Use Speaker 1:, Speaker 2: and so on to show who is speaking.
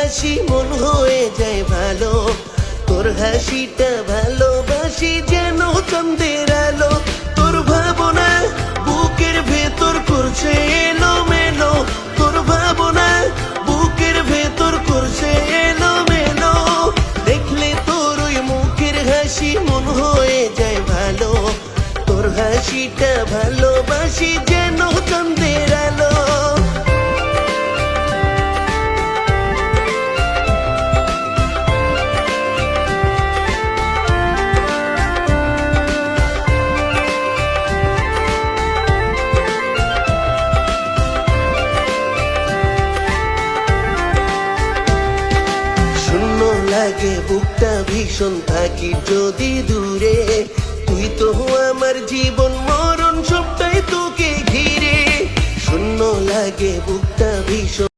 Speaker 1: হাসি মন হয়ে যায় ভালো, তোর হাসিটা ভালোবাসি যেন চন্দ্রের আলো। তোর ভাবনা বুকের ভেতর করছে এলো মেলো, তোর ভাবনা বুকের ভেতর করছে এলো মেলো। দেখলে তোর ওই মুখের হাসি মন হয়ে যায় ভালো, তোর হাসিটা ভালোবাসি যেন চন্দ্রের আলো। শূন্য লাগে বুকটা ভীষণ থাকি যদি দূরে, তুই তো আমার জীবন মরণ সবটাই তোকে ঘিরে। শূন্য লাগে বুকটা ভীষণ